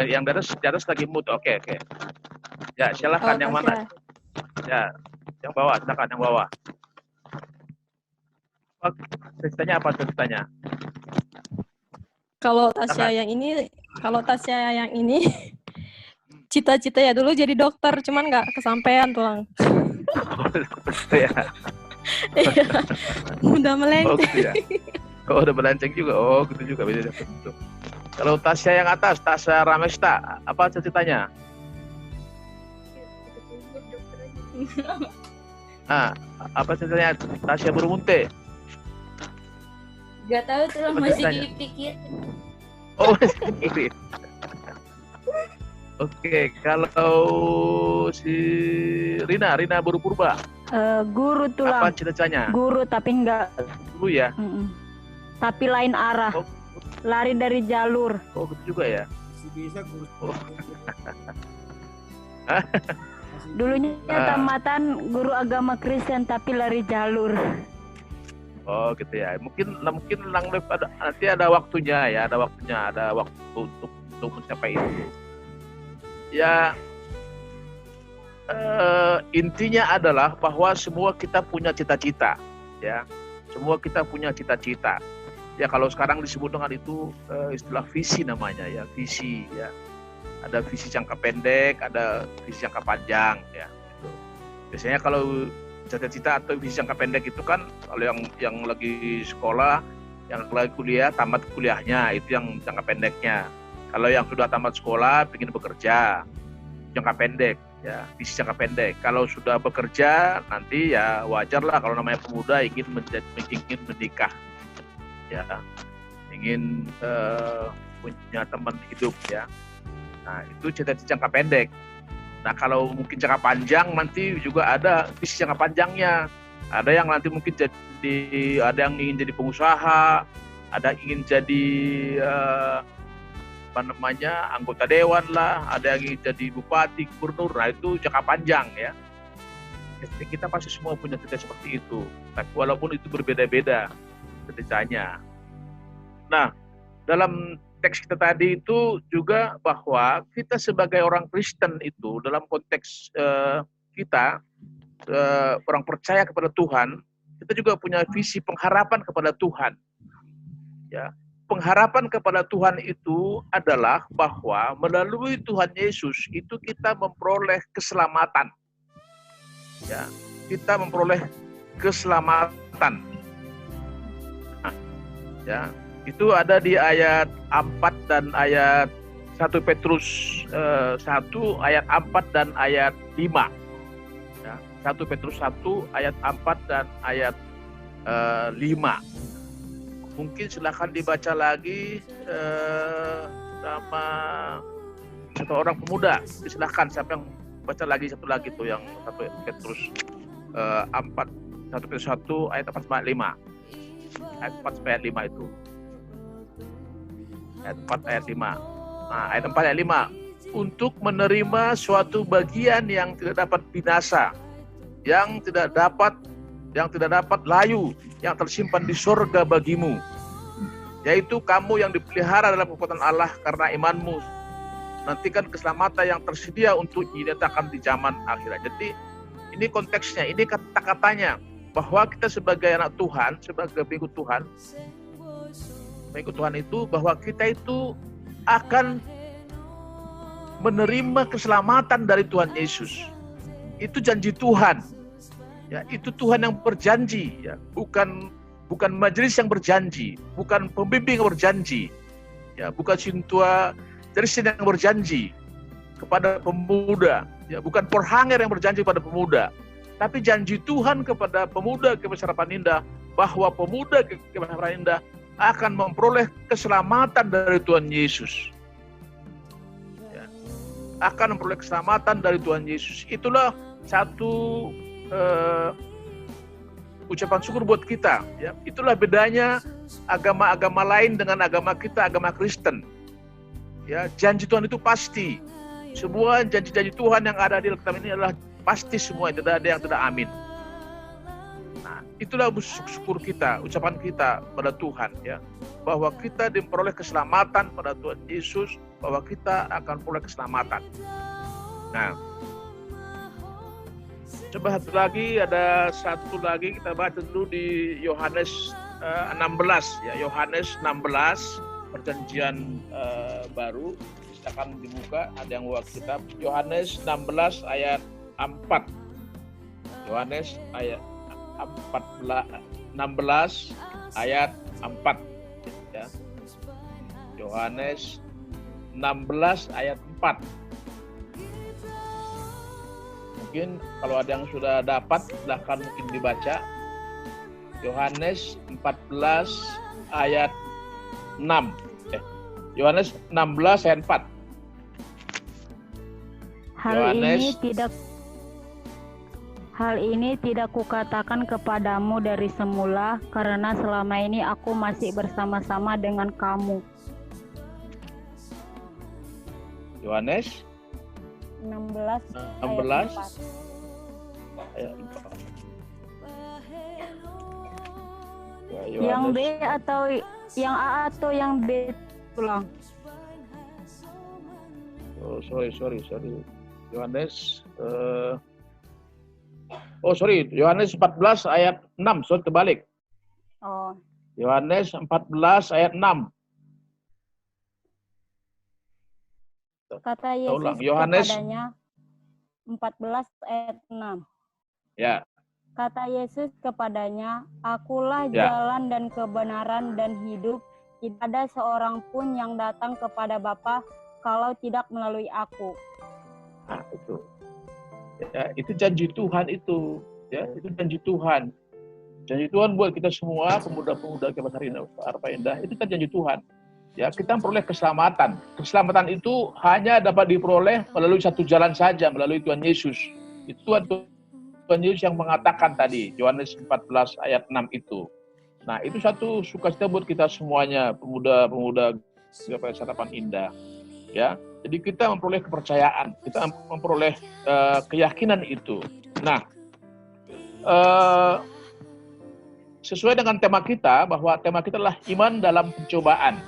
yang di atas lagi mood. Oke. Ya, silakan yang mana? Ya, yang bawah, silakan yang bawah. Ceritanya apa ceritanya? Kalau Tasya yang ini cita-cita ya dulu jadi dokter, cuman nggak kesampaian tulang. Ya. Udah melenceng. Gitu ya. Udah melenceng juga. Gitu juga beda. Kalau Tasya yang atas, Tasya Ramesta, apa ceritanya? Apa ceritanya Tasya Burmunte? Gak tahu tuh, masih dipikir. Masih dipikir. Oke, kalau si Rina Buru Purba. Guru tulang. Apa ceritanya? Guru tapi enggak. Guru ya? Tapi lain arah. Lari dari jalur. Gitu juga ya? Bisa guru. Dulunya tamatan guru agama Kristen tapi lari jalur. Gitu ya. Mungkin nanti ada waktunya ya, ada waktu untuk mencapai itu. Ya, intinya adalah bahwa semua kita punya cita-cita, ya. Semua kita punya cita-cita. Ya, kalau sekarang disebut dengan itu istilah visi namanya ya, visi ya. Ada visi jangka pendek, ada visi jangka panjang ya. Gitu. Biasanya kalau cita-cita atau visi jangka pendek itu kan kalau yang lagi sekolah, yang lagi kuliah, tamat kuliahnya itu yang jangka pendeknya. Kalau yang sudah tamat sekolah ingin bekerja, jangka pendek ya, visi jangka pendek. Kalau sudah bekerja nanti ya wajarlah kalau namanya pemuda ingin menikah ya, ingin punya teman hidup ya. Nah, itu cita-cita jangka pendek. Nah, kalau mungkin jangka panjang nanti juga ada visi jangka panjangnya. Ada yang nanti mungkin ada yang ingin jadi pengusaha, ada ingin jadi anggota dewan lah, ada yang ingin jadi bupati, gubernur. Nah, itu jangka panjang ya. Jadi kita pasti semua punya cita seperti itu. Tapi walaupun itu berbeda-beda ceritanya. Nah, dalam teks kita tadi itu juga bahwa kita sebagai orang Kristen itu dalam konteks kita orang percaya kepada Tuhan, kita juga punya visi pengharapan kepada Tuhan. Ya, pengharapan kepada Tuhan itu adalah bahwa melalui Tuhan Yesus itu kita memperoleh keselamatan. Ya, kita memperoleh keselamatan. Nah, ya, itu ada di ayat 4 dan ayat 1 Petrus 1 ayat 4 dan ayat 5. Ya, 1 Petrus 1 ayat 4 dan ayat 5. Mungkin silakan dibaca lagi sama satu orang pemuda. Silakan siapa yang baca lagi satu lagi tuh yang 1 Petrus 1 Petrus 1 ayat 4 sampai 5. Ayat 4 sampai ayat 5 itu. Ayat 4 ayat 5. Nah, ayat 4 ayat 5. Untuk menerima suatu bagian yang tidak dapat binasa, yang tidak dapat layu, yang tersimpan di surga bagimu, yaitu kamu yang dipelihara dalam kekuatan Allah karena imanmu. Nantikan keselamatan yang tersedia untuk dinyatakan di zaman akhirat. Jadi ini konteksnya, ini kata-katanya bahwa kita sebagai anak Tuhan, sebagai pengikut Tuhan itu bahwa kita itu akan menerima keselamatan dari Tuhan Yesus. Itu janji Tuhan. Ya, itu Tuhan yang berjanji, ya, bukan majelis yang berjanji, bukan pembimbing yang berjanji, ya, bukan sintua Kristen yang berjanji kepada pemuda, ya, bukan porhanger yang berjanji kepada pemuda, tapi janji Tuhan kepada pemuda GKP Harapan Indah bahwa pemuda GKP Harapan Indah akan memperoleh keselamatan dari Tuhan Yesus. Ya, akan memperoleh keselamatan dari Tuhan Yesus. Itulah satu ucapan syukur buat kita. Ya, itulah bedanya agama-agama lain dengan agama kita, agama Kristen. Ya, janji Tuhan itu pasti. Semua janji-janji Tuhan yang ada di Alkitab ini adalah pasti semua, tidak ada yang tidak amin. Nah, itulah syukur kita, ucapan kita pada Tuhan, ya, bahwa kita diperoleh keselamatan pada Tuhan Yesus bahwa kita akan peroleh keselamatan. Nah, coba satu lagi, ada satu lagi kita baca dulu di Yohanes 16 ya, Yohanes 16 perjanjian baru. Silakan dibuka, ada yang buka kitab Yohanes 16 ayat 4. Yohanes ayat 16 ayat 4 ya. Yohanes 16 ayat 4. Mungkin kalau ada yang sudah dapat, silahkan mungkin dibaca. Yohanes 14 ayat 6. Yohanes 16 ayat 4. Hal ini tidak kukatakan kepadamu dari semula, karena selama ini aku masih bersama-sama dengan kamu. Yohanes 16 ayat 4. Ya, Yang B Yohanes. atau yang A atau yang B ulang? Oh, sorry. Yohanes Yohanes 14 ayat 6, sorry terbalik. Oh, Yohanes 14 ayat 6. kata Yesus Ulang. Yohanes. kepadanya 14 ayat 6. Ya. Kata Yesus kepadanya, "Akulah Ya. jalan dan kebenaran dan hidup. Tidak ada seorang pun yang datang kepada Bapa kalau tidak melalui aku." Nah, itu. Ya, itu janji Tuhan itu. Ya, itu janji Tuhan. Janji Tuhan buat kita semua, pemuda-pemuda Kebasan Harapan Indah, itu kan janji Tuhan. Ya, kita memperoleh keselamatan. Keselamatan itu hanya dapat diperoleh melalui satu jalan saja, melalui Tuhan Yesus. Itu Tuhan Yesus yang mengatakan tadi, Yohanes 14 ayat 6 itu. Nah, itu satu sukacita buat kita semuanya, pemuda-pemuda Kebasan Harapan Indah. Ya, jadi kita memperoleh kepercayaan, kita memperoleh keyakinan itu. Nah, sesuai dengan tema kita, bahwa tema kita adalah iman dalam pencobaan.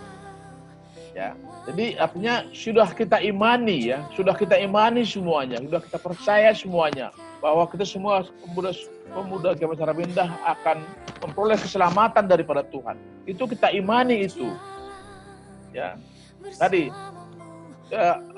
Ya, jadi artinya sudah kita imani ya, sudah kita imani semuanya, sudah kita percaya semuanya bahwa kita semua pemuda Kebasan Harapan Indah akan memperoleh keselamatan daripada Tuhan. Itu kita imani itu. Ya, tadi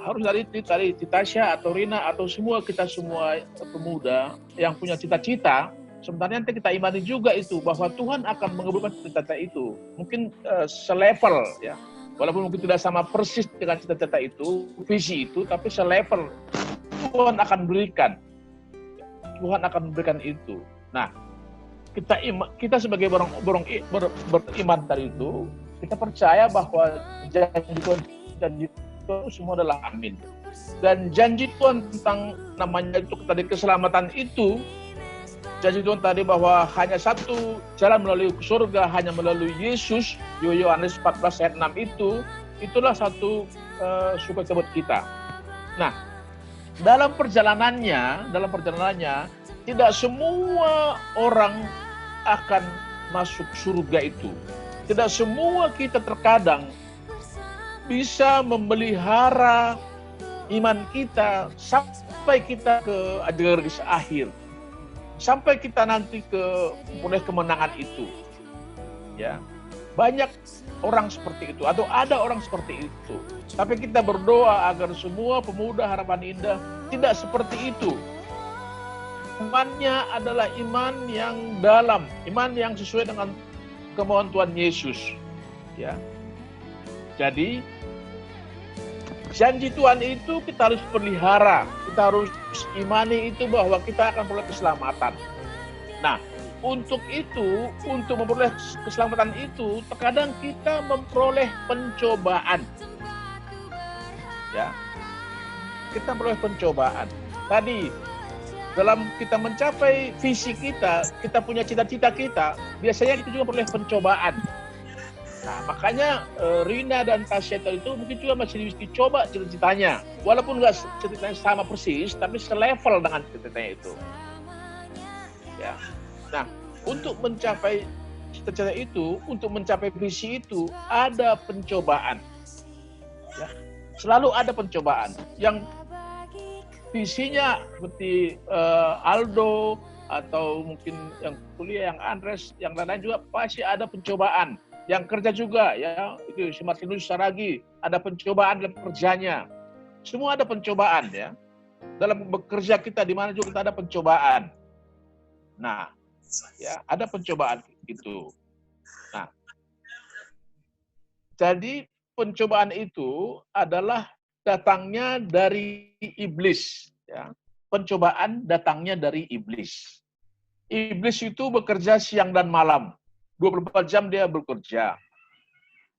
harus dari Tasya atau Rina atau semua kita semua pemuda yang punya cita-cita, sebenarnya nanti kita imani juga itu bahwa Tuhan akan mengabulkan cita-cita itu. Mungkin selevel ya. Walaupun mungkin tidak sama persis dengan cita-cita itu, visi itu, tapi selevel Tuhan akan berikan. Tuhan akan memberikan itu. Nah, kita sebagai beriman tadi itu, kita percaya bahwa janji Tuhan semua adalah amin. Dan janji Tuhan tentang namanya itu tadi keselamatan itu, janji Tuhan tadi bahwa hanya satu jalan melalui surga, hanya melalui Yesus, Yohanes 14 ayat 6 itulah satu sukacita buat kita. Nah, dalam perjalanannya, tidak semua orang akan masuk surga itu. Tidak semua kita terkadang bisa memelihara iman kita sampai kita ke garis akhir. Sampai kita nanti oleh kemenangan itu. Ya. Banyak orang seperti itu atau ada orang seperti itu. Tapi kita berdoa agar semua pemuda Harapan Indah tidak seperti itu. Imannya adalah iman yang dalam, iman yang sesuai dengan kemauan Tuhan Yesus. Ya. Jadi janji Tuhan itu kita harus pelihara, kita harus imani itu bahwa kita akan memperoleh keselamatan. Nah, untuk memperoleh keselamatan itu, terkadang kita memperoleh pencobaan. Ya, kita memperoleh pencobaan. Tadi, dalam kita mencapai visi kita punya cita-cita kita, biasanya kita juga memperoleh pencobaan. Nah, makanya Rina dan Tasya itu mungkin juga masih dicoba cita-citanya. Walaupun nggak ceritanya sama persis, tapi selevel dengan cita-citanya itu. Ya. Nah, untuk mencapai cita-cita itu, untuk mencapai visi itu, ada pencobaan. Ya. Selalu ada pencobaan. Yang visinya seperti Aldo atau mungkin yang kuliah, yang Andres, yang lain-lain juga pasti ada pencobaan. Yang kerja juga ya, itu si Martinus Saragi ada pencobaan dalam kerjanya. Semua ada pencobaan ya. Dalam bekerja kita di mana juga kita ada pencobaan. Nah, ya ada pencobaan itu. Nah, jadi pencobaan itu adalah datangnya dari iblis. Ya. Pencobaan datangnya dari iblis. Iblis itu bekerja siang dan malam. 24 jam dia bekerja.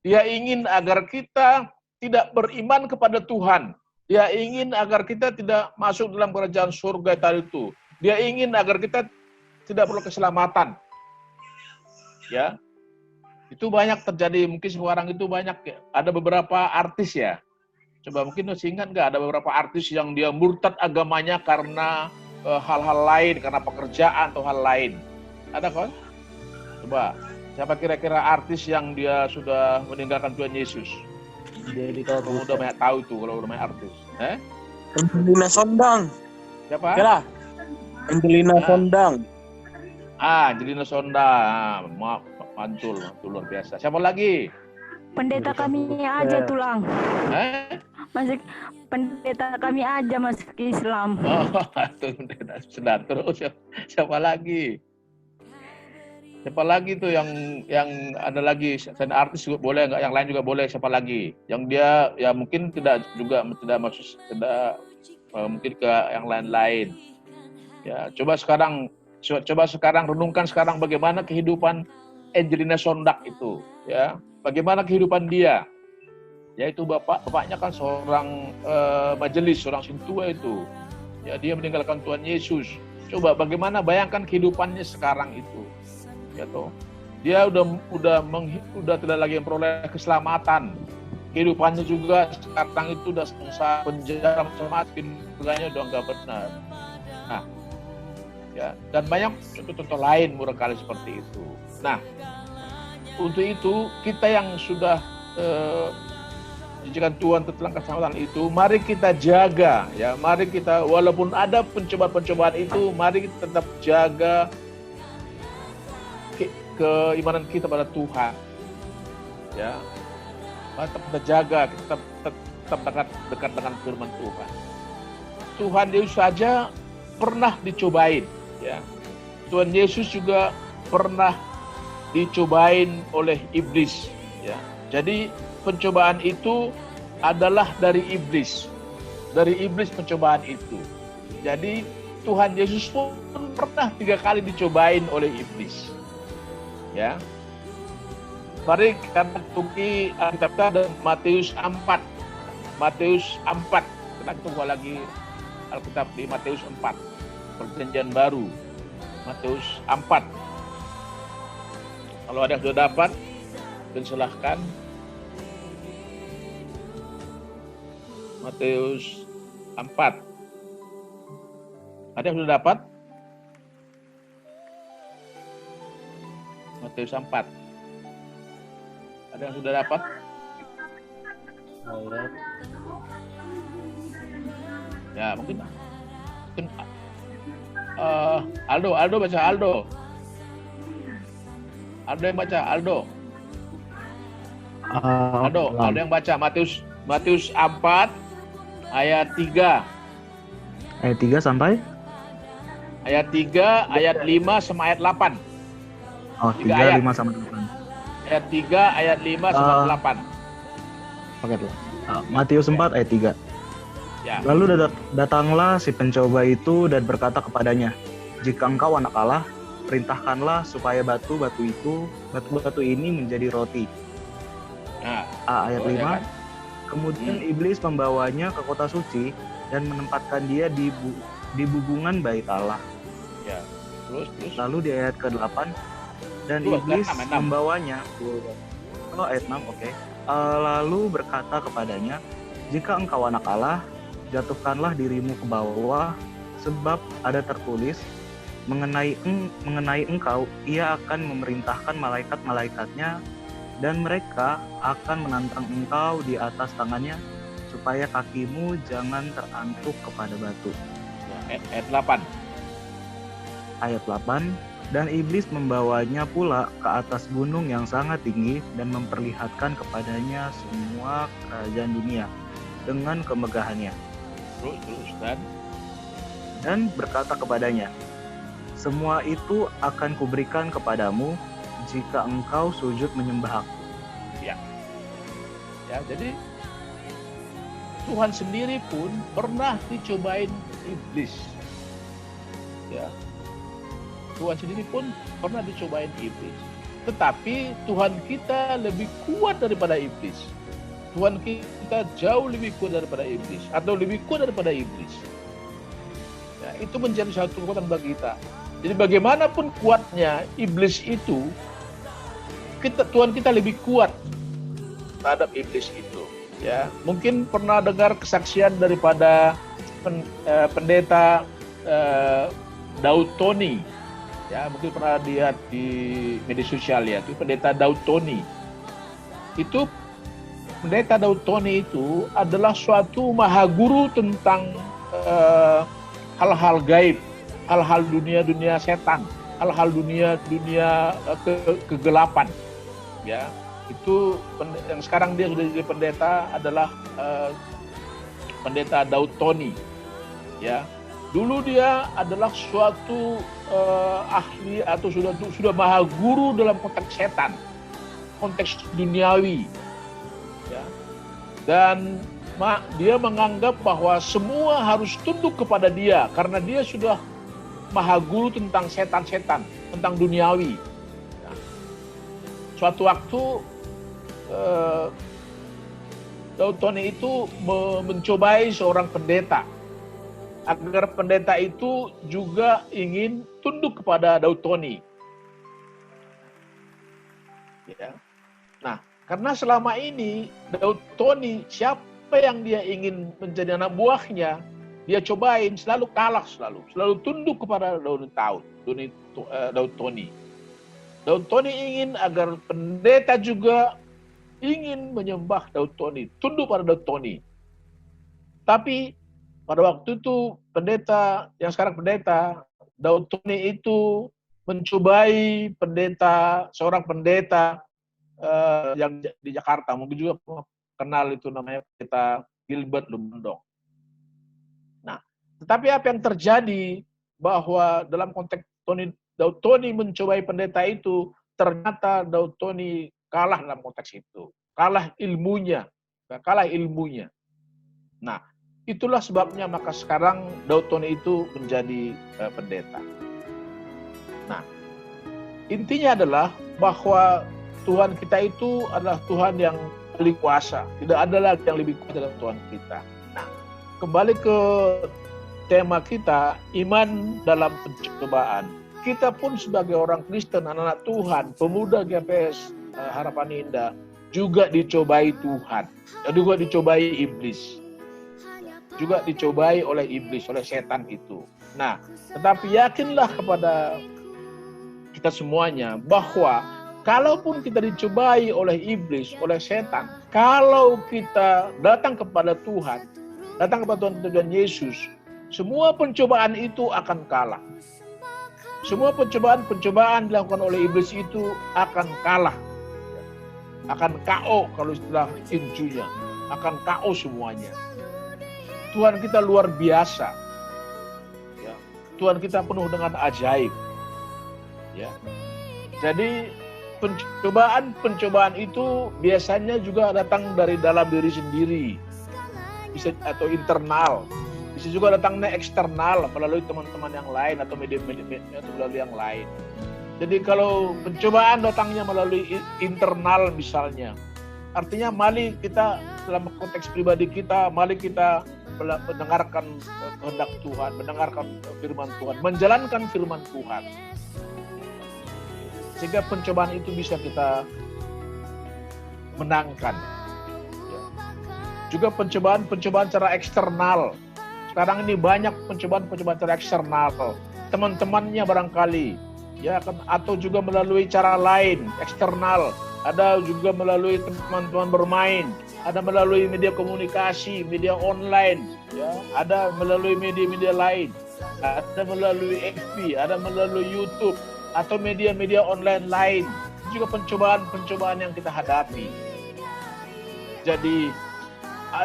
Dia ingin agar kita tidak beriman kepada Tuhan. Dia ingin agar kita tidak masuk dalam kerajaan surga tadi itu. Dia ingin agar kita tidak perlu keselamatan. Ya. Itu banyak terjadi, mungkin sekarang itu banyak. Ada beberapa artis ya. Coba mungkin masih ingat nggak ada beberapa artis yang dia murtad agamanya karena hal-hal lain, karena pekerjaan atau hal lain. Ada kan? Coba, siapa kira-kira artis yang dia sudah meninggalkan Tuhan Yesus? Jadi Kamu udah banyak tahu itu kalau udah banyak artis. Angelina Sondang. Siapa? Yalah. Angelina Sondang. Angelina Sondang. Maaf, mantul luar biasa. Siapa lagi? Pendeta kami aja tulang. Masuk pendeta kami aja masuk Islam. Oh, itu pendeta sedang terus. Siapa lagi? Siapa lagi tuh yang ada lagi? Selain artis juga boleh nggak? Yang lain juga boleh. Siapa lagi? Yang dia ya mungkin tidak masuk mungkin ke yang lain-lain. Ya coba sekarang renungkan sekarang bagaimana kehidupan Angelina Sondang itu. Ya bagaimana kehidupan dia? Yaitu bapaknya kan seorang majelis, seorang sintua itu. Ya dia meninggalkan Tuhan Yesus. Coba bagaimana bayangkan kehidupannya sekarang itu. Ya toh, dia udah tidak lagi memperoleh keselamatan. Kehidupannya juga sekarang itu udah selesai penjara macam-macam, kehidupannya udah nggak benar. Nah, ya dan banyak contoh-contoh lain barangkali seperti itu. Nah, untuk itu kita yang sudah dijadikan Tuhan tentang keselamatan itu, mari kita jaga, ya, mari kita walaupun ada pencobaan-pencobaan itu, mari kita tetap jaga keimanan kita pada Tuhan, ya, tetap kita jaga, kita tetap dekat dengan firman Tuhan. Tuhan Yesus saja pernah dicobain, ya. Tuhan Yesus juga pernah dicobain oleh iblis, ya. Jadi pencobaan itu adalah dari iblis pencobaan itu. Jadi Tuhan Yesus pun pernah 3 kali dicobain oleh iblis. Ya, mari kita tuki Alkitab dan Matius 4. Kita tunggu lagi Alkitab di Matius 4. Perjanjian baru. Matius 4. Kalau ada yang sudah dapat, dan silahkan. Matius 4. Ada yang sudah dapat? Matius 4. Ada yang sudah dapat? Ya, mungkin Aldo baca Aldo. Aldo yang baca Aldo. Aldo yang baca Matius 4 ayat 3. Ayat 3 sampai? Ayat 3, ayat 5 sama ayat 8. Oh, 3, 5 sampai 8. Ayat 3, ayat 5 sampai 8. Oke, Matius 4 ayat 3. Ya. Lalu datanglah si pencoba itu dan berkata kepadanya, "Jika engkau anak Allah, perintahkanlah supaya batu ini menjadi roti." Nah, ayat 5. Kan? Kemudian iblis membawanya ke kota suci dan menempatkan dia di bubungan bait Allah. Ya. Terus. Lalu di ayat ke-8, dan iblis membawanya. Ayat 6, oke. Lalu berkata kepadanya, "Jika engkau anak Allah, jatuhkanlah dirimu ke bawah, sebab ada tertulis, mengenai engkau, ia akan memerintahkan malaikat-malaikatnya, dan mereka akan menantang engkau di atas tangannya, supaya kakimu jangan terantuk kepada batu. Ya, ayat 8. Ayat 8, dan iblis membawanya pula ke atas gunung yang sangat tinggi dan memperlihatkan kepadanya semua kerajaan dunia dengan kemegahannya. Terus Dan berkata kepadanya, semua itu akan kuberikan kepadamu jika engkau sujud menyembah aku. Ya, jadi Tuhan sendiri pun pernah dicobain iblis. Ya. Tuhan sendiri pun pernah dicobain iblis. Tetapi Tuhan kita lebih kuat daripada iblis. Tuhan kita jauh lebih kuat daripada iblis, atau lebih kuat daripada iblis. Ya, itu menjadi satu kekuatan bagi kita. Jadi bagaimanapun kuatnya iblis itu, Tuhan kita lebih kuat terhadap iblis itu. Ya, mungkin pernah dengar kesaksian daripada pendeta Daud Tony. Ya, mungkin pernah lihat di media sosial ya, itu pendeta Daud Tony. Itu pendeta Daud Tony itu adalah suatu mahaguru tentang hal-hal gaib, hal-hal dunia setan, hal-hal dunia kegelapan. Ya, itu yang sekarang dia sudah jadi pendeta adalah pendeta Daud Tony. Ya, dulu dia adalah suatu ahli atau sudah maha guru dalam konteks setan, konteks duniawi. Ya, dan dia menganggap bahwa semua harus tunduk kepada dia karena dia sudah maha guru tentang setan-setan, tentang duniawi. Ya. Suatu waktu Daud Tony itu mencobai seorang pendeta agar pendeta itu juga ingin tunduk kepada Daud Tony. Ya. Nah, karena selama ini Daud Tony, siapa yang dia ingin menjadi anak buahnya, dia cobain selalu kalah, selalu tunduk kepada Daud Tony. Daud Tony ingin agar pendeta juga ingin menyembah Daud Tony, tunduk pada Daud Tony. Tapi pada waktu itu yang sekarang pendeta Daud Tony itu mencobai seorang pendeta yang di Jakarta, mungkin juga kenal itu, namanya pendeta Gilbert Lumendong. Nah, tetapi apa yang terjadi bahwa dalam konteks Daud Tony mencobai pendeta itu, ternyata Daud Tony kalah dalam konteks itu, kalah ilmunya. Nah, itulah sebabnya maka sekarang Daud Tony itu menjadi pendeta. Nah, intinya adalah bahwa Tuhan kita itu adalah Tuhan yang lebih kuasa. Tidak ada lagi yang lebih kuat dalam Tuhan kita. Nah, kembali ke tema kita, iman dalam pencobaan. Kita pun sebagai orang Kristen, anak-anak Tuhan, pemuda GPS Harapan Indah, juga dicobai Tuhan, juga dicobai iblis, juga dicobai oleh iblis, oleh setan itu. Nah, tetapi yakinlah kepada kita semuanya bahwa kalaupun kita dicobai oleh iblis, oleh setan, kalau kita datang kepada Tuhan, datang kepada Tuhan Yesus, semua pencobaan itu akan kalah. Semua pencobaan dilakukan oleh iblis itu akan kalah. Akan KO kalau istilah tinjunya, akan KO semuanya. Tuhan kita luar biasa. Ya. Tuhan kita penuh dengan ajaib. Ya. Jadi pencobaan itu biasanya juga datang dari dalam diri sendiri, bisa atau internal, bisa juga datangnya eksternal melalui teman-teman yang lain atau media-media atau melalui yang lain. Jadi kalau pencobaan datangnya melalui internal misalnya, artinya mari kita dalam konteks pribadi kita, mari kita mendengarkan kehendak Tuhan, mendengarkan firman Tuhan, menjalankan firman Tuhan. Sehingga pencobaan itu bisa kita menangkan. Juga pencobaan secara eksternal. Sekarang ini banyak pencobaan secara eksternal. Teman-temannya barangkali, ya kan, atau juga melalui cara lain eksternal, ada juga melalui teman-teman bermain, ada melalui media komunikasi, media online, ya, ada melalui media-media lain, ada melalui FB, ada melalui YouTube atau media-media online lain. Juga pencobaan-pencobaan yang kita hadapi. Jadi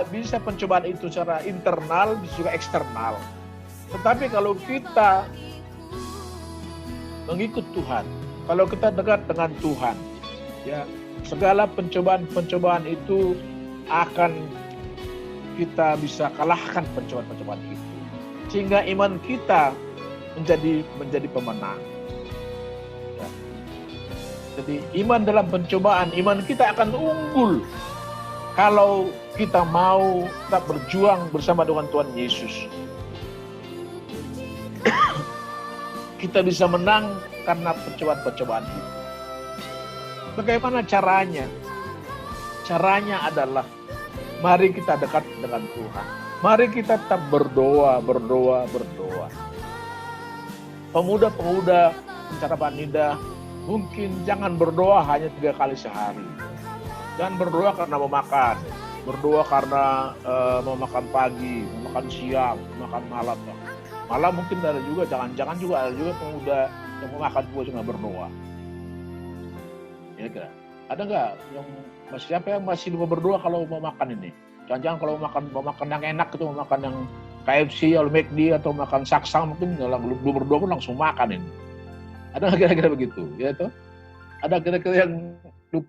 bisa pencobaan itu secara internal, bisa juga eksternal. Tetapi kalau kita mengikut Tuhan, kalau kita dekat dengan Tuhan, ya, segala pencobaan-pencobaan itu akan kita bisa kalahkan pencobaan-pencobaan itu, sehingga iman kita menjadi pemenang. Ya. Jadi iman dalam pencobaan, iman kita akan unggul kalau kita mau tetap berjuang bersama dengan Tuhan Yesus. Kita bisa menang karena pencobaan-pencobaan itu. Bagaimana caranya? Caranya adalah mari kita dekat dengan Tuhan. Mari kita tetap berdoa. Pemuda-pemuda pencarapan Nida, mungkin jangan berdoa hanya 3 kali sehari. Jangan berdoa karena mau makan. Berdoa karena mau makan pagi, mau makan siang, mau makan malam. Malah mungkin ada juga, jangan-jangan juga ada juga pemuda yang mau makan juga cuma berdoa. Ya kira. Ada nggak yang siapa yang masih lupa berdoa kalau mau makan ini? Jangan-jangan kalau mau makan yang enak itu, mau makan yang KFC atau McD atau makan saksang mungkin belum berdoa pun langsung makan ini. Ada nggak kira-kira begitu? Ya itu. Ada kira-kira yang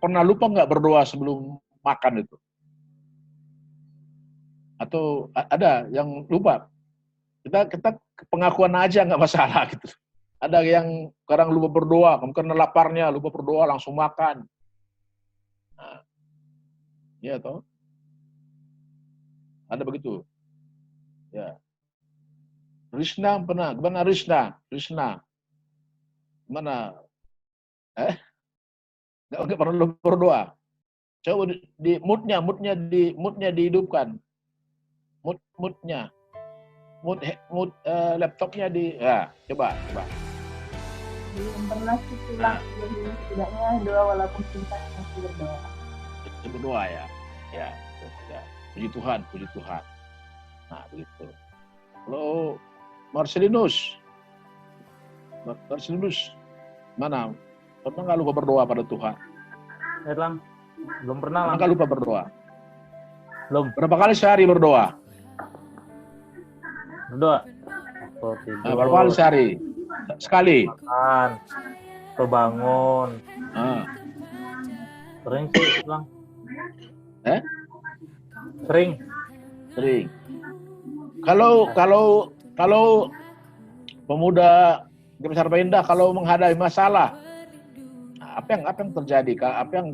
pernah lupa nggak berdoa sebelum makan itu? Atau ada yang lupa? Kita pengakuan aja nggak masalah gitu. Ada yang kadang lupa berdoa, karena laparnya lupa berdoa langsung makan. Nah, ya toh, ada begitu. Ya, Rishna pernah, gimana Rishna, gimana? Nggak pernah lupa berdoa. Coba di moodnya dihidupkan, moodnya. Mood laptopnya ya, coba. Belum pernah sih pulang, jadi setidaknya doa walaupun singkat masih berdoa. Berdoa ya. Puji Tuhan. Nah, begitu. Kalau Marcelinus, mana? Pernah nggak lupa berdoa pada Tuhan? Belum pernah. Pernah nggak lupa berdoa? Belum. Berapa kali sehari berdoa? Berdoa. Berapa kali sehari? Sekali. Makan, bangun. Sering sih, Bang. Sering. Kalau pemuda Besar Indah kalau menghadapi masalah, apa yang terjadi? Apa yang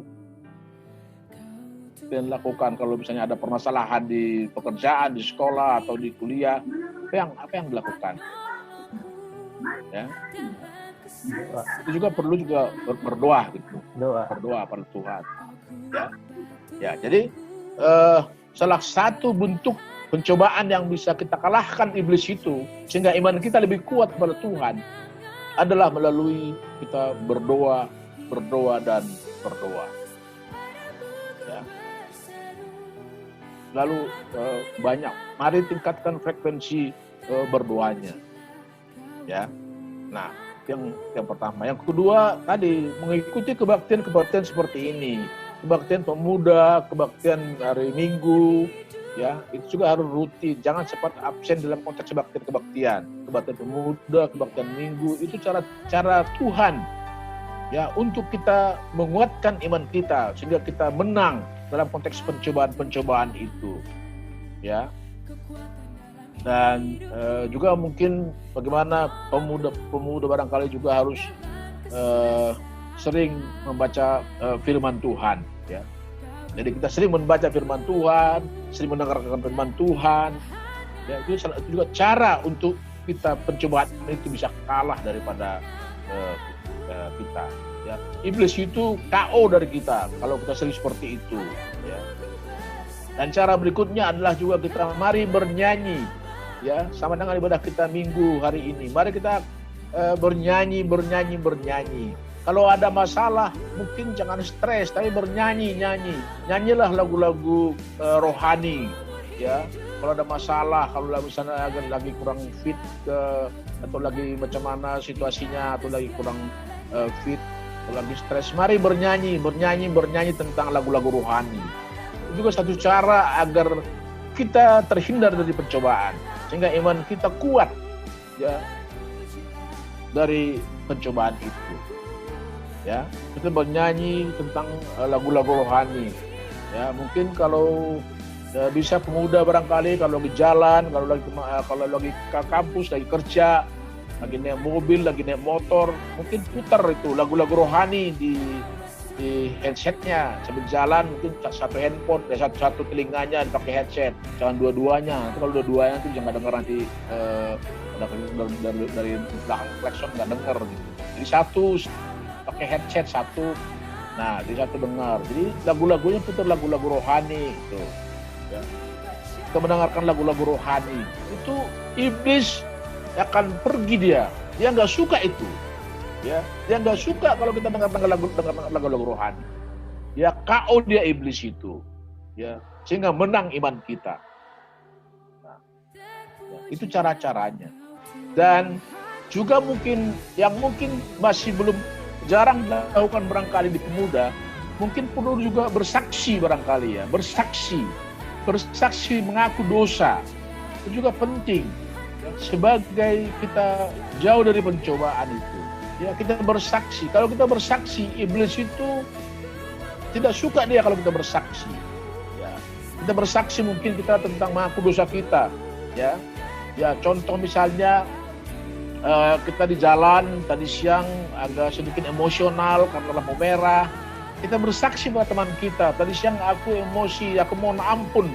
dilakukan kalau misalnya ada permasalahan di pekerjaan, di sekolah atau di kuliah? Apa yang dilakukan? Ya. Itu juga perlu berdoa gitu. Berdoa pada Tuhan. Ya, jadi salah satu bentuk pencobaan yang bisa kita kalahkan iblis itu sehingga iman kita lebih kuat kepada Tuhan adalah melalui kita berdoa. Ya. Lalu banyak. Mari tingkatkan frekuensi berdoanya. Ya. Nah, yang pertama. Yang kedua tadi mengikuti kebaktian seperti ini. Kebaktian pemuda, kebaktian hari Minggu, ya itu juga harus rutin. Jangan sempat absen dalam konteks kebaktian pemuda, kebaktian Minggu. Itu cara Tuhan ya untuk kita menguatkan iman kita sehingga kita menang dalam konteks pencobaan itu, ya. Dan juga mungkin bagaimana pemuda barangkali juga harus sering membaca firman Tuhan, ya. Jadi kita sering membaca firman Tuhan, sering mendengarkan firman Tuhan, ya, itu juga cara untuk kita pencobaan itu bisa kalah daripada kita. Ya. Iblis itu KO dari kita kalau kita sering seperti itu. Ya. Dan cara berikutnya adalah juga kita mari bernyanyi. Ya, sama dengan ibadah kita Minggu hari ini. Mari kita bernyanyi. Kalau ada masalah, mungkin jangan stres, tapi bernyanyi. Nyanyilah lagu-lagu rohani, ya. Kalau ada masalah, kalau misalnya lagi kurang fit, atau lagi macam mana situasinya, atau lagi kurang fit, atau lagi stres, mari bernyanyi tentang lagu-lagu rohani. Itu juga satu cara agar kita terhindar dari pencobaan, sehingga iman kita kuat, ya, dari pencobaan itu. Ya, kita bernyanyi tentang lagu-lagu rohani. Ya, mungkin kalau bisa pemuda barangkali kalau lagi jalan, kalau lagi ke kampus, lagi kerja, lagi naik mobil, lagi naik motor, mungkin putar itu lagu-lagu rohani di headsetnya sambil jalan, mungkin satu handphone, satu telinganya dipakai headset, jangan dua-duanya. Nanti kalau dua-duanya itu jangan dengar nanti dari belakang klakson nggak dengar gitu. Jadi satu pakai headset satu, nah di satu dengar. Jadi lagu-lagunya putar lagu-lagu rohani itu. Ya. Kita mendengarkan lagu-lagu rohani itu iblis akan pergi dia nggak suka itu, ya, dia nggak suka kalau kita dengar lagu-lagu rohani, ya, KO dia iblis itu, ya, sehingga menang iman kita. Nah, ya, itu cara-caranya. Dan juga mungkin yang mungkin masih belum jarang dilakukan barangkali di pemuda, mungkin perlu juga bersaksi barangkali, ya, bersaksi mengaku dosa. Itu juga penting, ya, sebagai kita jauh dari pencobaan itu. Ya, kita bersaksi. Kalau kita bersaksi, iblis itu tidak suka dia kalau kita bersaksi. Ya, kita bersaksi mungkin kita tentang mengaku dosa kita. Ya, contoh misalnya kita di jalan tadi siang agak sedikit emosional karena lampu merah. Kita bersaksi pada teman kita, tadi siang aku emosi, aku mohon ampun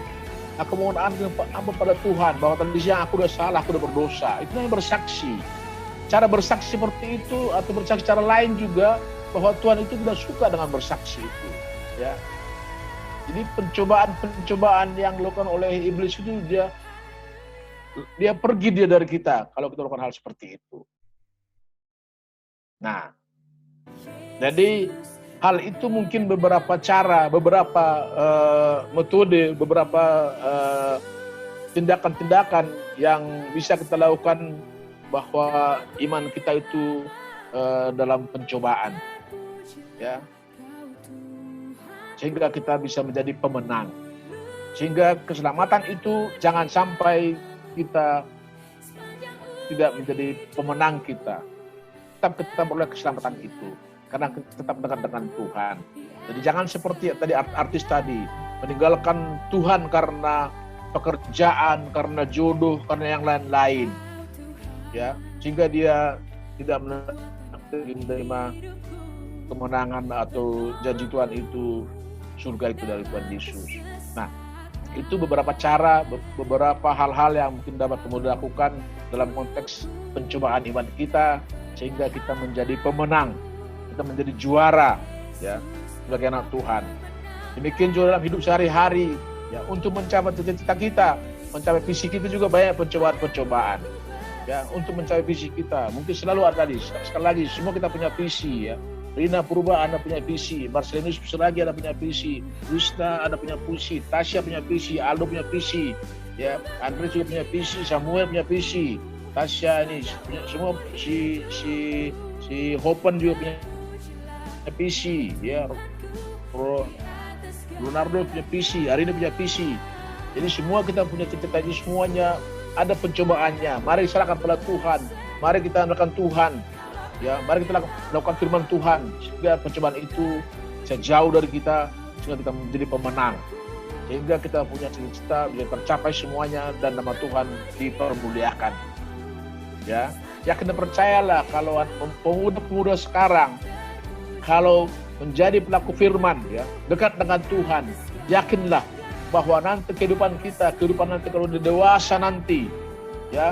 pada Tuhan bahwa tadi siang aku udah salah, aku udah berdosa. Itu namanya bersaksi. Cara bersaksi seperti itu atau bersaksi cara lain juga bahwa Tuhan itu tidak suka dengan bersaksi itu. Ya. Jadi pencobaan yang dilakukan oleh iblis itu dia pergi dari kita kalau kita lakukan hal seperti itu. Nah, jadi hal itu mungkin beberapa cara, beberapa metode, beberapa tindakan-tindakan yang bisa kita lakukan bahwa iman kita itu dalam pencobaan, ya, sehingga kita bisa menjadi pemenang, sehingga keselamatan itu jangan sampai kita tidak menjadi pemenang kita. Tetap kita memperoleh keselamatan itu karena kita tetap dekat dengan Tuhan. Jadi jangan seperti tadi artis tadi meninggalkan Tuhan karena pekerjaan, karena jodoh, karena yang lain-lain, ya, sehingga dia tidak menerima kemenangan atau janji Tuhan itu, surga itu dari Tuhan Yesus. Nah, itu beberapa cara, beberapa hal-hal yang mungkin dapat kemudian dilakukan dalam konteks pencobaan iman kita, sehingga kita menjadi pemenang, kita menjadi juara, ya, sebagai anak Tuhan. Demikian juga dalam hidup sehari-hari, ya, untuk mencapai cita-cita kita, mencapai visi kita juga banyak pencobaan-pencobaan, ya, untuk mencapai visi kita. Mungkin selalu ada sekali lagi, semua kita punya visi, ya. Rina Purba Anda punya visi, Marcelinus lagi Anda punya visi, Wisna Anda punya visi, Tasya punya visi, Aldo punya visi, ya, Andre juga punya visi, Samuel punya visi, Tasya ini semua si Hopen juga punya visi, ya, Leonardo punya visi, Arina punya visi. Jadi semua kita punya cita-cita ini, semuanya ada pencobaannya. Mari serahkan pada Tuhan, mari kita andalkan Tuhan. Ya, mari kita lakukan firman Tuhan sehingga pencobaan itu bisa jauh dari kita, sehingga kita menjadi pemenang, sehingga kita punya cita-cita bisa tercapai semuanya dan nama Tuhan dipermuliakan. Ya, yakin dan percayalah kalau pemuda-pemuda sekarang kalau menjadi pelaku firman, ya, dekat dengan Tuhan, yakinlah bahwa nanti kehidupan nanti kalau udah dewasa nanti, ya,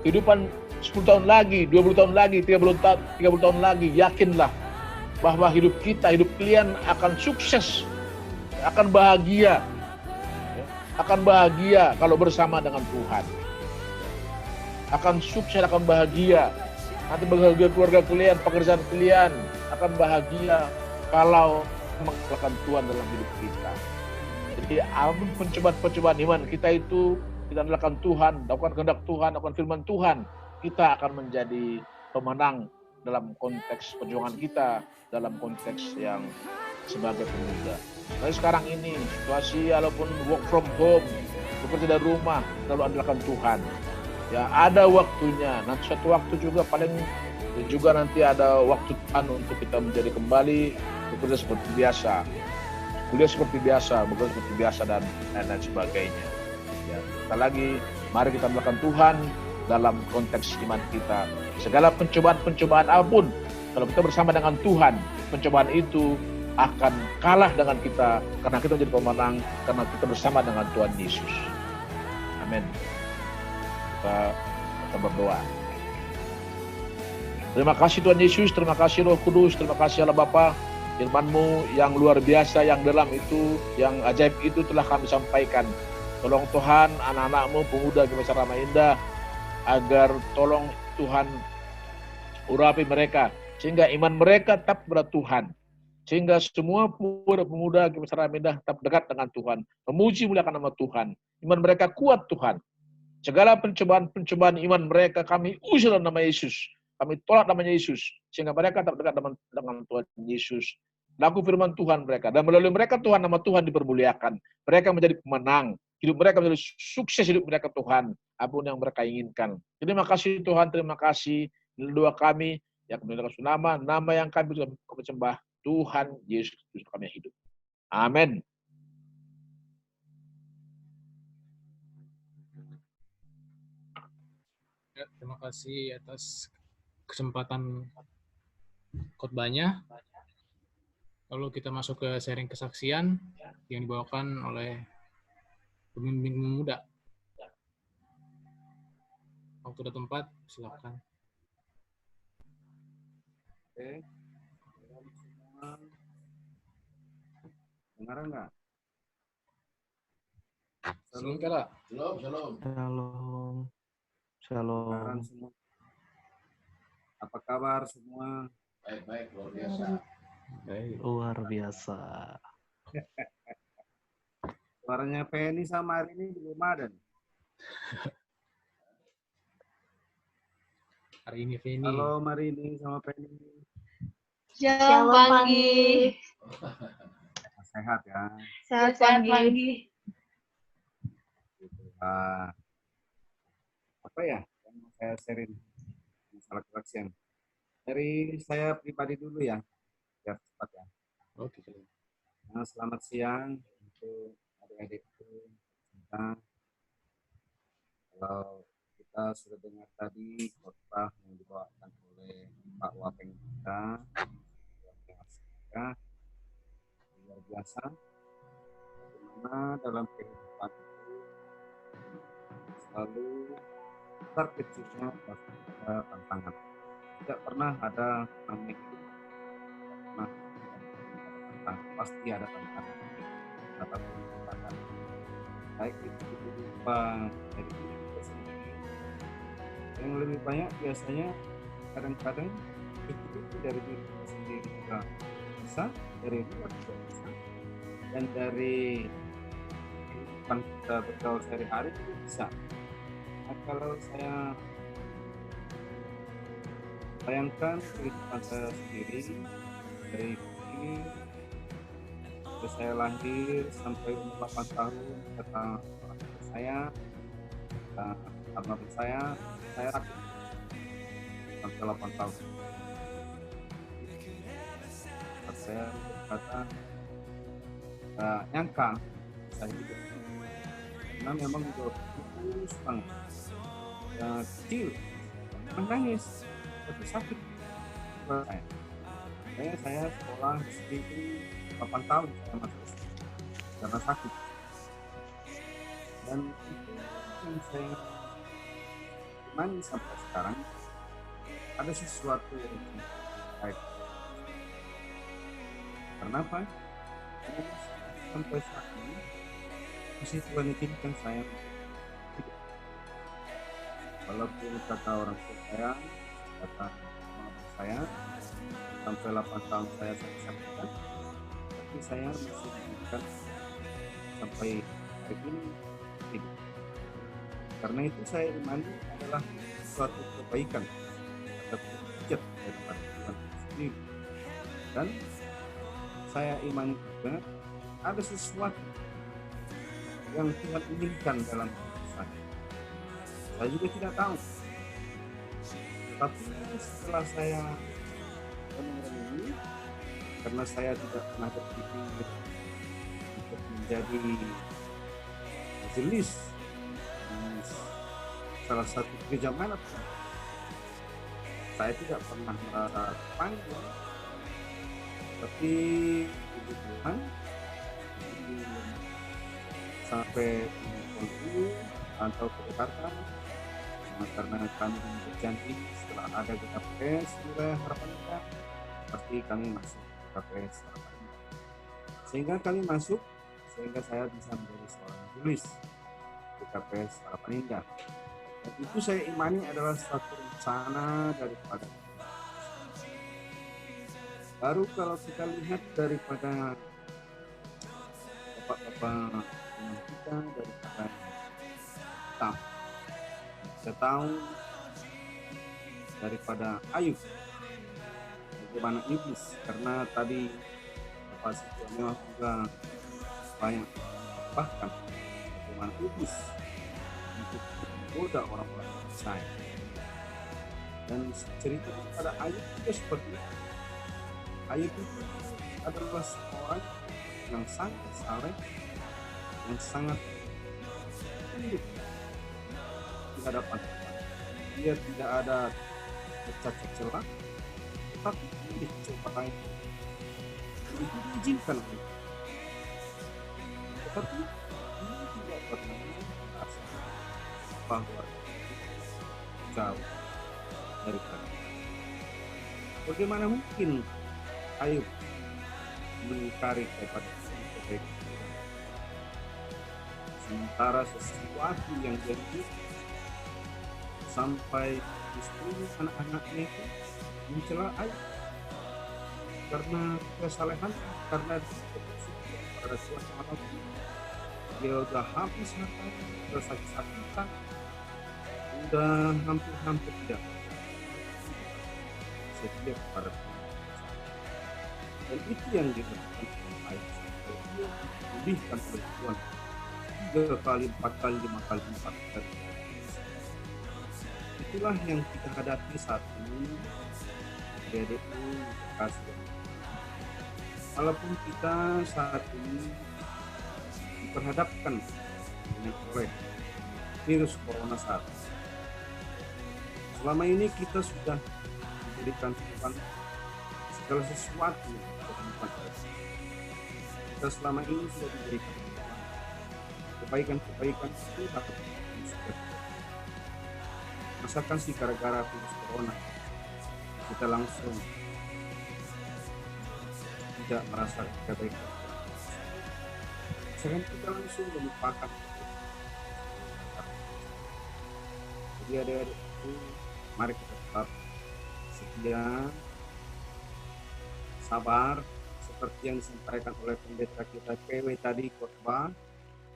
kehidupan 10 tahun lagi, 20 tahun lagi, 30 tahun lagi, yakinlah bahwa hidup kita, hidup kalian akan sukses, akan bahagia, akan bahagia kalau bersama dengan Tuhan. Akan sukses, akan bahagia Nanti bahagia keluarga kalian, pekerjaan kalian akan bahagia kalau mengalahkan Tuhan dalam hidup kita. Jadi apapun pencobaan-pencobaan iman kita itu, kita andalkan Tuhan, lakukan kehendak Tuhan, lakukan firman Tuhan, kita akan menjadi pemenang dalam konteks perjuangan kita, dalam konteks yang sebagai pemuda. Tapi sekarang ini situasi walaupun work from home, bekerja dari rumah, selalu andalkan Tuhan. Ya ada waktunya, nanti suatu waktu juga paling juga nanti ada waktu Tuhan untuk kita menjadi kembali bekerja seperti biasa, kuliah seperti biasa, bekerja seperti biasa dan sebagainya. Ya, sekali lagi, mari kita melakukan Tuhan dalam konteks iman kita. Segala pencobaan-pencobaan apapun, kalau kita bersama dengan Tuhan, pencobaan itu akan kalah dengan kita karena kita menjadi pemenang, karena kita bersama dengan Tuhan Yesus. Amin. Kita berdoa. Terima kasih Tuhan Yesus, terima kasih Roh Kudus, terima kasih Allah Bapa. Firman-Mu yang luar biasa, yang dalam itu, yang ajaib itu telah kami sampaikan. Tolong Tuhan anak-anak-Mu, pemuda Gereja Rama Indah, agar tolong Tuhan urapi mereka, sehingga iman mereka tetap kepada Tuhan. Sehingga semua pemuda Gereja Rama Indah tetap dekat dengan Tuhan. Memuji muliakan nama Tuhan. Iman mereka kuat Tuhan. Segala pencobaan-pencobaan iman mereka kami usir dalam nama Yesus. Kami tolak namanya Yesus. Sehingga mereka tetap dekat dengan Tuhan Yesus. Laku firman Tuhan mereka. Dan melalui mereka Tuhan, nama Tuhan dipermuliakan. Mereka menjadi pemenang. Hidup mereka menjadi sukses hidup mereka Tuhan. Apapun yang mereka inginkan. Terima kasih Tuhan, terima kasih. Doa kami yang kami nama yang kami sembah Tuhan Yesus Kristus kami hidup. Amin. Ya, terima kasih atas kesempatan khotbahnya. Lalu kita masuk ke sharing kesaksian yang dibawakan oleh pemimpin muda. Waktu dan tempat, silakan. Oke. Dengar nggak? Shalom, Kala. Shalom. Dengaran semua. Apa kabar semua? Baik, luar biasa. Luar biasa. Suaranya Penny sama Arini belum ada nih. Hari ini Penny. Halo Marini sama Penny. Shalom pagi. Sehat ya. Sehat pagi. Apa ya yang mau saya sharing masalah kesaksian? Dari saya pribadi dulu ya, biar cepat ya. Oke. Nah, selamat siang untuk adik-adikku. Kalau kita sudah dengar tadi khotbah yang dibawakan oleh Pak Wapeng kita, luar biasa. Bagaimana dalam kehidupan itu selalu besar kecilnya pasti ada tantangan. Tidak pernah ada namanya hidup. Tidak pernah ada tantangan. Pasti ada tantangan. Ataupun tantangan. Baik itu berupa dari diri kita sendiri. Yang lebih banyak biasanya kadang-kadang itu dari diri kita sendiri juga bisa, dari luar juga bisa, dan dari kehidupan kita bergaul sehari-hari juga bisa. Nah, kalau saya bayangkan kehidupan saya sendiri dari ini, saya lahir sampai umur 8 tahun, kata orang tua saya, almarhum saya rakit sampai 8 tahun. Saya berkata, nyangka saya hidup, karena memang udah putus banget, kecil, nangis, tapi sakit. Saya sekolah di 8 tahun saya masuk karena sakit, dan itu yang saya imani sampai sekarang, ada sesuatu yang baik. Karena apa? Karena sampai saat ini masih Tuhan izinkan saya hidup. Walaupun kata orang tua saya kata maaf saya sampai 8 tahun saya saksikan, tapi saya masih menginginkan sampai hari ini hidup. Karena itu saya imani adalah suatu kebaikan atau hujat daripada Tuhan sendiri. Dan saya imani juga ada sesuatu yang Tuhan inginkan dalam hidup saya. Saya juga tidak tahu. Tapi setelah saya merenungi, karena saya tidak pernah berpikir untuk menjadi majelis di salah satu gereja manapun, saya tidak pernah merasa terpanggil. Tapi puji Tuhan, sampai menunggu atau kedekatan, karena kami berjanji setelah ada GKPS wilayah Harapan Indah, pasti kami masuk GKPS Harapan Indah. Sehingga kami masuk, sehingga saya bisa menjadi seorang majelis GKPS Harapan Indah. Dan itu saya imani adalah suatu rencana daripada Tuhan. Baru kalau kita lihat daripada bapak-bapak kita, daripada kita tahu daripada Ayub bagaimana iblis, karena tadi Bapak Sitio juga banyak bahkan bagaimana iblis untuk menggoda orang-orang percaya. Dan cerita pada Ayub juga seperti itu. Ayub itu adalah seorang yang sangat saleh, yang sangat hidup di hadapan Tuhan. Dia tidak ada cacat celah, tetapi ini cobaan itu diizinkan oleh Tuhan. Tetapi dia tidak pernah merasa bahwa jauh dari Tuhan. Bagaimana mungkin Ayub mengingkari kepada kebaikan Tuhan, sementara sesuatu yang jadi sampai istri anak-anaknya itu mencela Ayub karena kesalehan, karena pada suatu malam dia udah habis hartanya, udah sakit-sakitan, udah hampir tidak setia kepada Tuhan. Dan itu yang dilakukan oleh Ayub, dia dipulihkan oleh Tuhan 3 kali, 4 kali, 5 kali, 4 kali. Itulah yang kita hadapi saat ini, adik-adikku kasih. Walaupun kita saat ini diperhadapkan dengan oleh virus corona saat ini, selama ini kita sudah diberikan Tuhan segala sesuatu kehidupan kita. Kita selama ini sudah diberikan kebaikan-kebaikan itu dapat kita. Masakan sih gara-gara virus corona kita langsung tidak merasa kebaikan. Sekarang kita langsung melupakan. Jadi adik-adik itu, mari kita tetap setia, sabar, seperti yang disampaikan oleh pendeta kita PW tadi khotbah.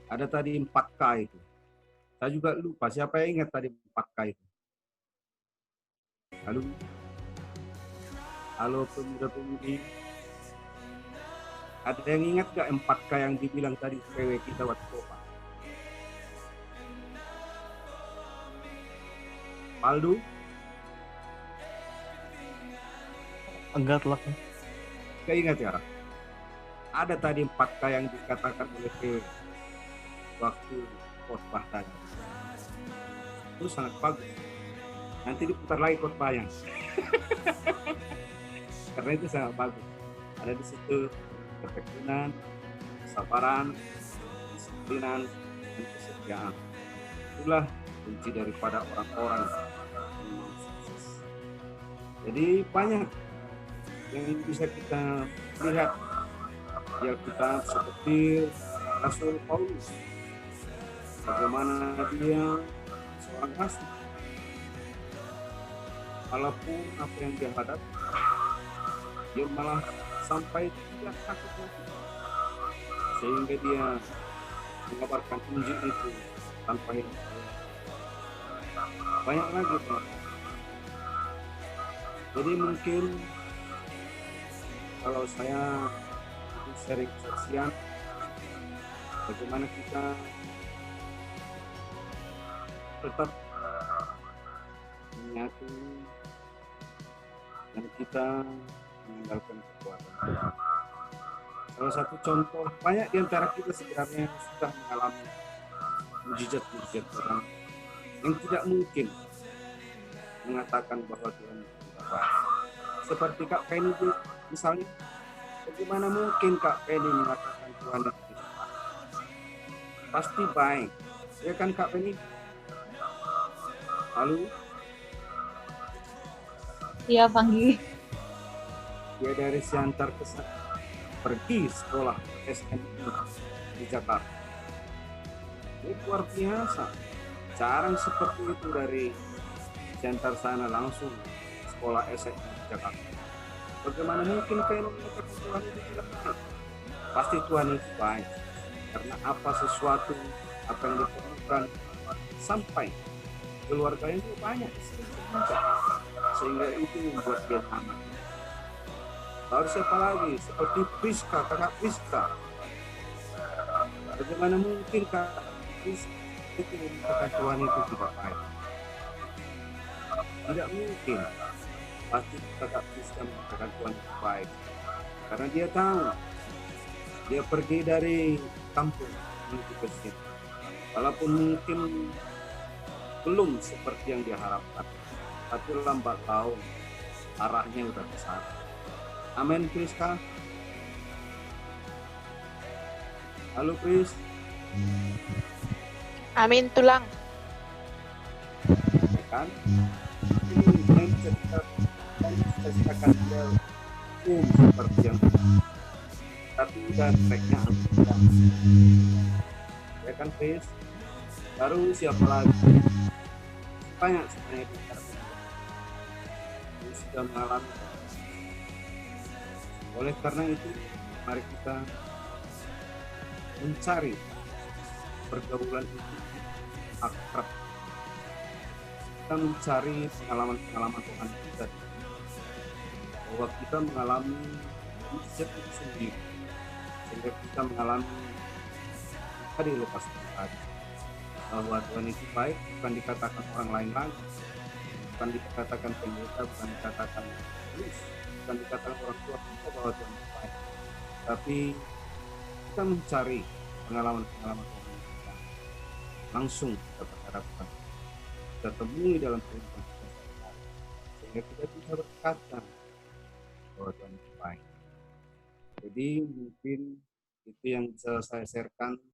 Ada tadi 4K itu. Saya juga lupa siapa yang ingat tadi 4K itu. Halo pemuda-pemudi. Ada yang ingat gak 4K yang dibilang tadi PW kita waktu khotbah? Paldu? Enggak lah. Gak ingat ya? Ada tadi 4K yang dikatakan oleh PW waktu khotbah tadi. Itu sangat bagus. Nanti diputar lagi khotbahnya. Karena itu sangat bagus. Ada di situ ketekunan, kesabaran, disiplinan, dan kesetiaan. Itulah kunci daripada orang-orang yang sukses. Jadi banyak yang bisa kita lihat di Alkitab seperti Rasul Paulus, bagaimana dia seorang rasul. walaupun apa yang dia hadapi, dia malah sampai tidak takut lagi, sehingga dia mengabarkan Injil itu tanpa hilang. Banyak lagi Pak. Jadi mungkin kalau saya sharing kesaksian bagaimana kita tetap menyatu dan kita mengandalkan kekuatan Tuhan. Salah satu contoh, banyak di antara kita sebenarnya yang sudah mengalami mujizat-mujizat Tuhan yang tidak mungkin mengatakan bahwa Tuhan tidak baik. Seperti Kak Penny misalnya, bagaimana mungkin Kak Penny mengatakan Tuhan itu tidak baik? Pasti baik, ya kan Kak Penny? Halo? Iya, Panggi. Dia dari Siantar ke pergi sekolah SMI di Jakarta. Ini luar biasa. Jarang seperti itu dari Siantar sana langsung sekolah SMI di Jakarta. Bagaimana mungkin kalian mengatakan Tuhan itu tidak baik? Pasti Tuhan itu baik. Karena apa sesuatu, apa yang diperlukan sampai keluarga itu banyak sehingga itu membuat dia aman. Lalu siapa lagi? Seperti Priska, kakak Priska. Bagaimana mungkin kakak Priska itu mengatakan Tuhan itu tidak baik? Tidak mungkin. Pasti kakak Priska mengatakan Tuhan itu baik. Karena dia tahu. Dia pergi dari kampung menuju ke sini. Walaupun mungkin belum seperti yang dia harapkan, tapi lambat laun arahnya udah ke sana. Amin, Priska. Halo, Pris. Amin, tulang. Ya kan? Ini yang kita ceritakan dia seperti yang tapi udah tracknya ya kan, Pris. Baru siapa lagi? Banyak sebenarnya yang sudah mengalami. Oleh karena itu, mari kita mencari pergaulan itu akrab. Kita mencari pengalaman-pengalaman Tuhan kita, bahwa kita mengalami mujizat itu sendiri, sehingga kita mengalami tadi lepas tadi bahwa Tuhan itu baik, bukan dikatakan orang lain lagi, bukan dikatakan pendeta, bukan dikatakan tulis, bukan dikatakan orang tua kita bahwa Tuhan itu baik, tapi kita mencari pengalaman-pengalaman Tuhan kita langsung kita berhadapan, kita temui dalam kehidupan kita sehari-hari, sehingga kita bisa berkata bahwa Tuhan itu baik. Jadi mungkin itu yang bisa saya sharekan